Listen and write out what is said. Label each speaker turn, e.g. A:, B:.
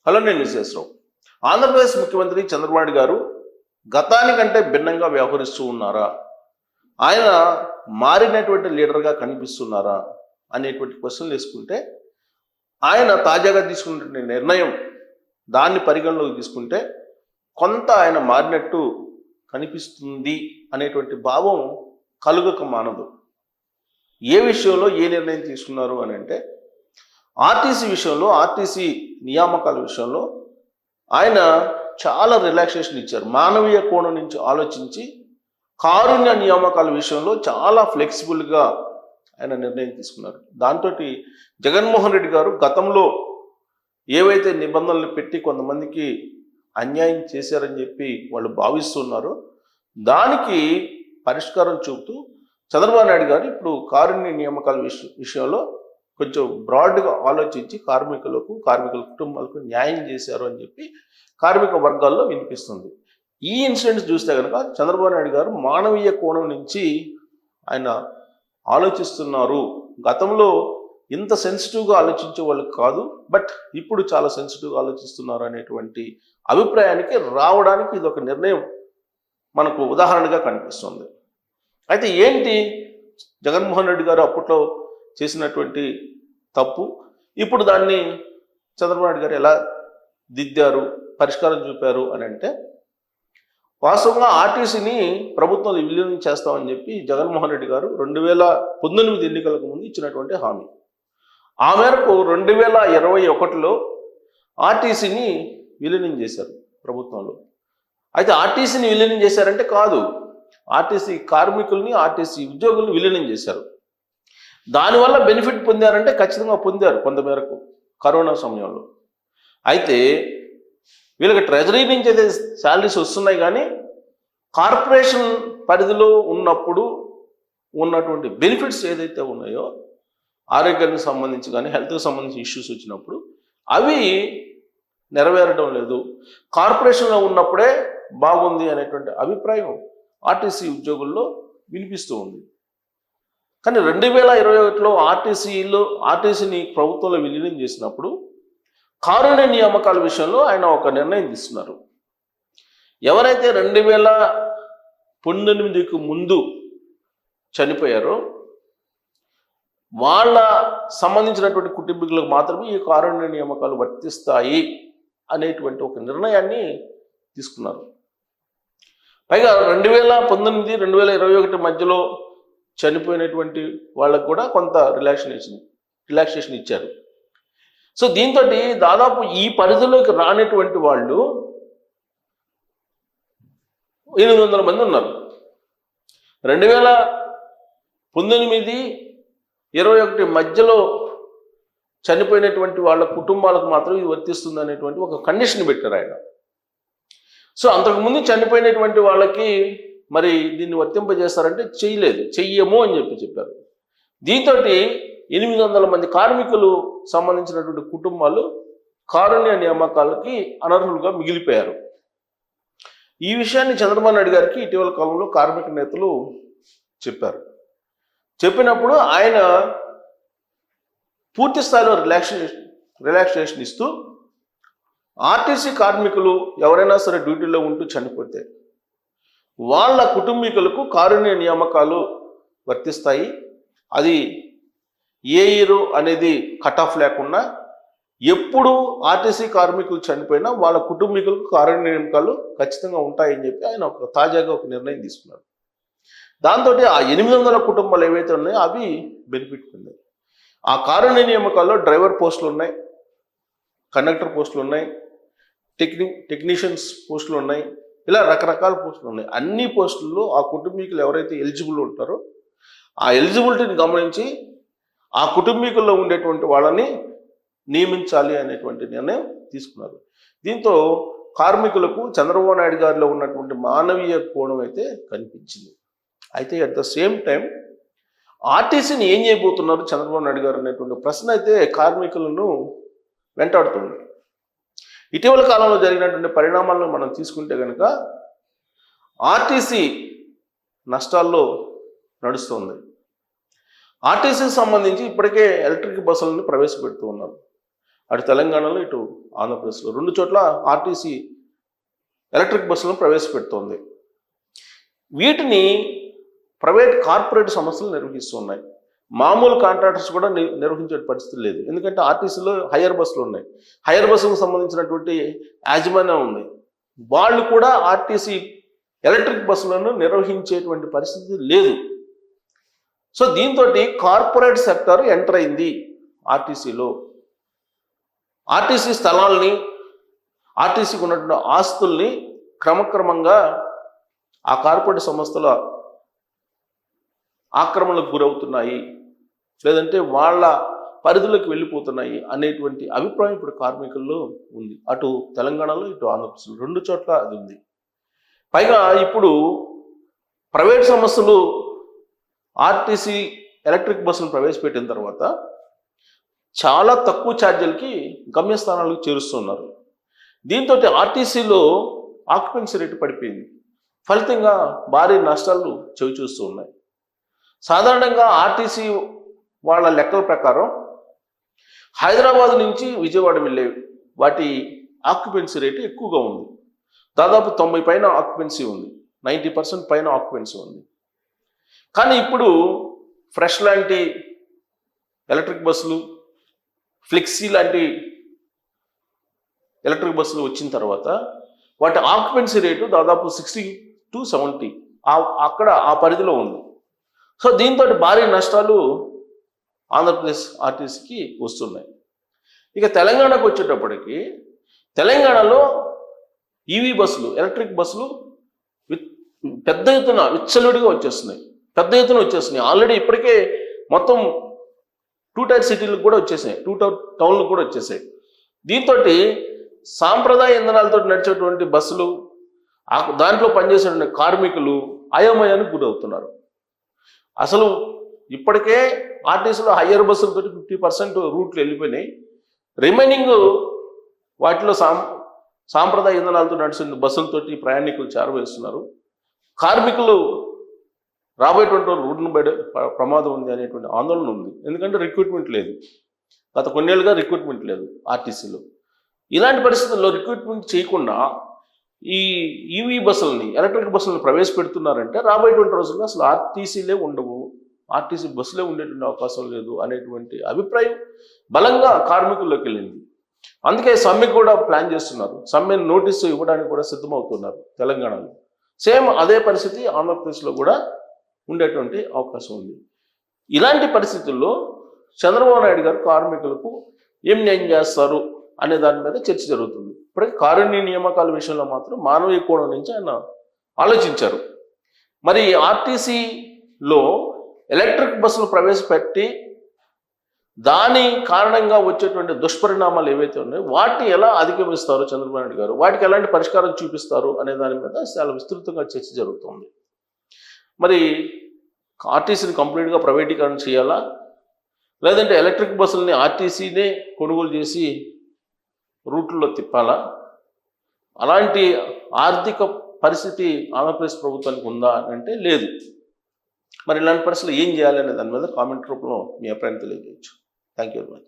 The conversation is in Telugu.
A: హలో, నేను విశ్వేశ్వరరావు. ఆంధ్రప్రదేశ్ ముఖ్యమంత్రి చంద్రబాబు నాయుడు గారు గతానికంటే భిన్నంగా వ్యవహరిస్తూ ఉన్నారా, ఆయన మారినటువంటి లీడర్గా కనిపిస్తున్నారా అనేటువంటి క్వశ్చన్లు వేసుకుంటే, ఆయన తాజాగా తీసుకున్నటువంటి నిర్ణయం దాన్ని పరిగణలోకి తీసుకుంటే కొంత ఆయన మారినట్టు కనిపిస్తుంది అనేటువంటి భావం కలుగక మానదు. ఏ విషయంలో ఏ నిర్ణయం తీసుకున్నారు అని అంటే, ఆర్టీసీ విషయంలో, ఆర్టీసీ నియామకాల విషయంలో ఆయన చాలా రిలాక్సేషన్ ఇచ్చారు. మానవీయ కోణం నుంచి ఆలోచించి కారుణ్య నియామకాల విషయంలో చాలా ఫ్లెక్సిబుల్గా ఆయన నిర్ణయం తీసుకున్నారు. దాంతో జగన్మోహన్ రెడ్డి గారు గతంలో ఏవైతే నిబంధనలు పెట్టి కొంతమందికి అన్యాయం చేశారని చెప్పి వాళ్ళు భావిస్తున్నారో దానికి పరిష్కారం చూపుతూ చంద్రబాబు నాయుడు గారు ఇప్పుడు కారుణ్య నియామకాల విషయంలో కొంచెం బ్రాడ్గా ఆలోచించి కార్మికుల కుటుంబాలకు న్యాయం చేశారు అని చెప్పి కార్మిక వర్గాల్లో వినిపిస్తుంది. ఈ ఇన్సిడెంట్స్ చూస్తే కనుక చంద్రబాబు నాయుడు గారు మానవీయ కోణం నుంచి ఆయన ఆలోచిస్తున్నారు. గతంలో ఇంత సెన్సిటివ్గా ఆలోచించే వాళ్ళు కాదు, బట్ ఇప్పుడు చాలా సెన్సిటివ్గా ఆలోచిస్తున్నారు అనేటువంటి అభిప్రాయానికి రావడానికి ఇది ఒక నిర్ణయం మనకు ఉదాహరణగా కనిపిస్తుంది. అయితే ఏంటి జగన్మోహన్ రెడ్డి గారు అప్పట్లో చేసినటువంటి తప్పు, ఇప్పుడు దాన్ని చంద్రబాబు నాయుడు గారు ఎలా దిద్దారు, పరిష్కారం చూపారు అని అంటే, వాస్తవంగా ఆర్టీసీని ప్రభుత్వంలో విలీనం చేస్తామని చెప్పి జగన్మోహన్ రెడ్డి గారు 2019 ఎన్నికలకు ముందు ఇచ్చినటువంటి హామీ. ఆ మేరకు 2021లో ఆర్టీసీని విలీనం చేశారు ప్రభుత్వంలో. అయితే ఆర్టీసీని విలీనం చేశారంటే కాదు, ఆర్టీసీ కార్మికుల్ని, ఆర్టీసీ ఉద్యోగుల్ని విలీనం చేశారు. దానివల్ల బెనిఫిట్ పొందారంటే ఖచ్చితంగా పొందారు కొంతమేరకు కరోనా సమయంలో. అయితే వీళ్ళకి ట్రెజరీ నుంచి అయితే శాలరీస్ వస్తున్నాయి, కానీ కార్పొరేషన్ పరిధిలో ఉన్నప్పుడు ఉన్నటువంటి బెనిఫిట్స్ ఏదైతే ఉన్నాయో, ఆరోగ్యానికి సంబంధించి కానీ హెల్త్కి సంబంధించి ఇష్యూస్ వచ్చినప్పుడు అవి నెరవేరడం లేదు. కార్పొరేషన్లో ఉన్నప్పుడే బాగుంది అనేటువంటి అభిప్రాయం ఆర్టీసీ ఉద్యోగుల్లో వినిపిస్తూ ఉంది. కానీ 2021లో ఆర్టీసీని ప్రభుత్వంలో విలీనం చేసినప్పుడు కారుణ్య నియామకాల విషయంలో ఆయన ఒక నిర్ణయం తీసుకున్నారు. ఎవరైతే 2019కు ముందు చనిపోయారో వాళ్ళ సంబంధించినటువంటి కుటుంబీకులకు మాత్రమే ఈ కారుణ్య నియామకాలు వర్తిస్తాయి అనేటువంటి ఒక నిర్ణయాన్ని తీసుకున్నారు. పైగా 2019, 2021 మధ్యలో చనిపోయినటువంటి వాళ్ళకు కూడా కొంత రిలాక్సేషన్ ఇచ్చారు. సో దీంతో దాదాపు ఈ పరిధిలోకి రానటువంటి వాళ్ళు 800 మంది ఉన్నారు. 2019, 21 మధ్యలో చనిపోయినటువంటి వాళ్ళ కుటుంబాలకు మాత్రం ఇది వర్తిస్తుంది అనేటువంటి ఒక కండిషన్ పెట్టారు ఆయన. సో అంతకుముందు చనిపోయినటువంటి వాళ్ళకి మరి దీన్ని వర్తింపజేస్తారంటే చెయ్యము అని చెప్పారు. దీంతో 800 మంది కార్మికులు సంబంధించినటువంటి కుటుంబాలు కారుణ్య నియామకాలకి అనర్హులుగా మిగిలిపోయారు. ఈ విషయాన్ని చంద్రబాబు నాయుడు గారికి ఇటీవల కాలంలో కార్మిక నేతలు చెప్పారు. చెప్పినప్పుడు ఆయన పూర్తి స్థాయిలో రిలాక్సేషన్ ఇస్తూ, ఆర్టీసీ కార్మికులు ఎవరైనా సరే డ్యూటీలో ఉంటూ చనిపోతే వాళ్ళ కుటుంబీకులకు కారుణ్య నియామకాలు వర్తిస్తాయి. అది ఏ ఇయర్ అనేది కట్ ఆఫ్ లేకుండా ఎప్పుడు ఆర్టీసీ కార్మికులు చనిపోయినా వాళ్ళ కుటుంబీకులకు కారుణ్య నియామకాలు ఖచ్చితంగా ఉంటాయని చెప్పి ఆయన తాజాగా ఒక నిర్ణయం తీసుకున్నారు. దాంతో ఆ 800 కుటుంబాలు ఏవైతే ఉన్నాయో అవి బెనిఫిట్ పొందాయి. ఆ కారుణ్య నియామకాల్లో డ్రైవర్ పోస్టులు ఉన్నాయి, కండక్టర్ పోస్టులు ఉన్నాయి, టెక్నీషియన్స్ పోస్టులు ఉన్నాయి, ఇలా రకరకాల పోస్టులు ఉన్నాయి. అన్ని పోస్టుల్లో ఆ కుటుంబీకులు ఎవరైతే ఎలిజిబుల్ ఉంటారో ఆ ఎలిజిబిలిటీని గమనించి ఆ కుటుంబీకుల్లో ఉండేటువంటి వాళ్ళని నియమించాలి అనేటువంటి నిర్ణయం తీసుకున్నారు. దీంతో కార్మికులకు చంద్రబాబు నాయుడు గారిలో ఉన్నటువంటి మానవీయ కోణం అయితే కనిపించింది. అయితే అట్ ద సేమ్ టైం ఆర్టీసీని ఏం చేయబోతున్నారు చంద్రబాబు నాయుడు గారు అనేటువంటి ప్రశ్న అయితే కార్మికులను వెంటాడుతుంది. ఇటీవల కాలంలో జరిగినటువంటి పరిణామాలను మనం తీసుకుంటే కనుక ఆర్టీసీ నష్టాల్లో నడుస్తుంది. ఆర్టీసీకి సంబంధించి ఇప్పటికే ఎలక్ట్రిక్ బస్సులను ప్రవేశపెడుతూ ఉన్నారు. అటు తెలంగాణలో ఇటు ఆంధ్రప్రదేశ్లో 2 చోట్ల ఆర్టీసీ ఎలక్ట్రిక్ బస్సులను ప్రవేశపెడుతోంది. వీటిని ప్రైవేట్ కార్పొరేట్ సంస్థలు నిర్వహిస్తున్నాయి. మామూలు కాంట్రాక్టర్స్ కూడా నిర్వహించే పరిస్థితి లేదు. ఎందుకంటే ఆర్టీసీలో హైయర్ బస్సులు ఉన్నాయి. హైయర్ బస్సులకు సంబంధించినటువంటి యాజమాన్యం ఉంది. వాళ్ళు కూడా ఆర్టీసీ ఎలక్ట్రిక్ బస్సులను నిర్వహించేటువంటి పరిస్థితి లేదు. సో దీంతో కార్పొరేట్ సెక్టర్ ఎంటర్ అయింది ఆర్టీసీలో. ఆర్టీసీ స్థలాల్ని, ఆర్టీసీకి ఉన్నటువంటి ఆస్తుల్ని క్రమక్రమంగా ఆ కార్పొరేట్ సంస్థల ఆక్రమణలకు గురవుతున్నాయి, లేదంటే వాళ్ళ పరిధిలోకి వెళ్ళిపోతున్నాయి అనేటువంటి అభిప్రాయం ఇప్పుడు కార్మికుల్లో ఉంది. అటు తెలంగాణలో ఇటు ఆంధ్రప్రదేశ్లో 2 చోట్ల అది ఉంది. పైగా ఇప్పుడు ప్రైవేట్ సంస్థలు ఆర్టీసీ ఎలక్ట్రిక్ బస్సును ప్రవేశపెట్టిన తర్వాత చాలా తక్కువ ఛార్జీలకి గమ్యస్థానాలకు చేరుస్తున్నారు. దీంతో ఆర్టీసీలో ఆక్యుపెన్సీ రేటు పడిపోయింది. ఫలితంగా భారీ నష్టాలు చవిచూస్తూ ఉన్నాయి. సాధారణంగా ఆర్టీసీ వాళ్ళ లెక్కల ప్రకారం హైదరాబాద్ నుంచి విజయవాడ వెళ్ళే వాటి ఆక్యుపెన్సీ రేటు ఎక్కువగా ఉంది. దాదాపు 90 పైన ఆక్యుపెన్సీ ఉంది, 90% పైన ఆక్యుపెన్సీ ఉంది. కానీ ఇప్పుడు ఫ్రెష్ లాంటి ఎలక్ట్రిక్ బస్సులు, ఫ్లెక్సీ లాంటి ఎలక్ట్రిక్ బస్సులు వచ్చిన తర్వాత వాటి ఆక్యుపెన్సీ రేటు దాదాపు 60 to 70 అక్కడ ఆ పరిధిలో ఉంది. సో దీంతో భారీ నష్టాలు ఆంధ్రప్రదేశ్ ఆర్టీసీకి వస్తున్నాయి. ఇక తెలంగాణకు వచ్చేటప్పటికి తెలంగాణలో ఈవీ బస్సులు, ఎలక్ట్రిక్ బస్సులు పెద్ద ఎత్తున విచ్చలుడిగా వచ్చేస్తున్నాయి. ఆల్రెడీ ఇప్పటికే మొత్తం 2 టైర్ సిటీలకు కూడా వచ్చేసాయి, 2 టౌన్లకు కూడా వచ్చేసాయి. దీంతో సాంప్రదాయ ఇంధనాలతో నడిచేటువంటి బస్సులు, దాంట్లో పనిచేసేటువంటి కార్మికులు అయోమయానికి గురవుతున్నారు. అసలు ఇప్పటికే ఆర్టీసీలో హయ్యర్ బస్సులతో 50% రూట్లు వెళ్ళిపోయినాయి. రిమైనింగ్ వాటిలో సాంప్రదాయ ఇంధనాలతో నడిచిన బస్సులతోటి ప్రయాణికులు చేరవేస్తున్నారు. కార్మికులు రాబోయేటువంటి రోడ్డును బయట ప్రమాదం ఉంది అనేటువంటి ఆందోళన ఉంది. ఎందుకంటే రిక్రూట్మెంట్ లేదు, గత కొన్నేళ్ళుగా రిక్రూట్మెంట్ లేదు ఆర్టీసీలో. ఇలాంటి పరిస్థితుల్లో రిక్రూట్మెంట్ చేయకుండా ఈ ఈవీ బస్సులని, ఎలక్ట్రిక్ బస్సులను ప్రవేశపెడుతున్నారంటే రాబోయేటువంటి రోజుల్లో అసలు ఆర్టీసీలే ఉండవు, ఆర్టీసీ బస్సులే ఉండేటువంటి అవకాశం లేదు అనేటువంటి అభిప్రాయం బలంగా కార్మికుల్లోకి వెళ్ళింది. అందుకే సమ్మె కూడా ప్లాన్ చేస్తున్నారు. సమ్మె నోటీసు ఇవ్వడానికి కూడా సిద్ధమవుతున్నారు తెలంగాణలో. సేమ్ అదే పరిస్థితి ఆంధ్రప్రదేశ్లో కూడా ఉండేటువంటి అవకాశం ఉంది. ఇలాంటి పరిస్థితుల్లో చంద్రబాబు నాయుడు గారు కార్మికులకు ఏం న్యాయం చేస్తారు అనే దాని మీద చర్చ జరుగుతుంది. ఇప్పటికీ కారుణ్య నియామకాల విషయంలో మాత్రం మానవీయ కోణం నుంచి ఆయన ఆలోచించారు. మరి ఆర్టీసీలో ఎలక్ట్రిక్ బస్సులు ప్రవేశపెట్టి దాని కారణంగా వచ్చేటువంటి దుష్పరిణామాలు ఏవైతే ఉన్నాయో వాటిని ఎలా అధిగమిస్తారు చంద్రబాబు నాయుడు గారు, వాటికి ఎలాంటి పరిష్కారం చూపిస్తారు అనే దాని మీద చాలా విస్తృతంగా చర్చ జరుగుతుంది. మరి ఆర్టీసీని కంప్లీట్గా ప్రైవేటీకరణ చేయాలా, లేదంటే ఎలక్ట్రిక్ బస్సులని ఆర్టీసీనే కొనుగోలు చేసి రూట్లలో తిప్పాలా? అలాంటి ఆర్థిక పరిస్థితి ఆంధ్రప్రదేశ్ ప్రభుత్వానికి ఉందా అంటే లేదు. మరి ఇలాంటి పరిస్థితులు ఏం చేయాలి అనే దాని మీద కామెంట్ రూపంలో మీ అభిప్రాయం తెలియజేయచ్చు. Thank you very much.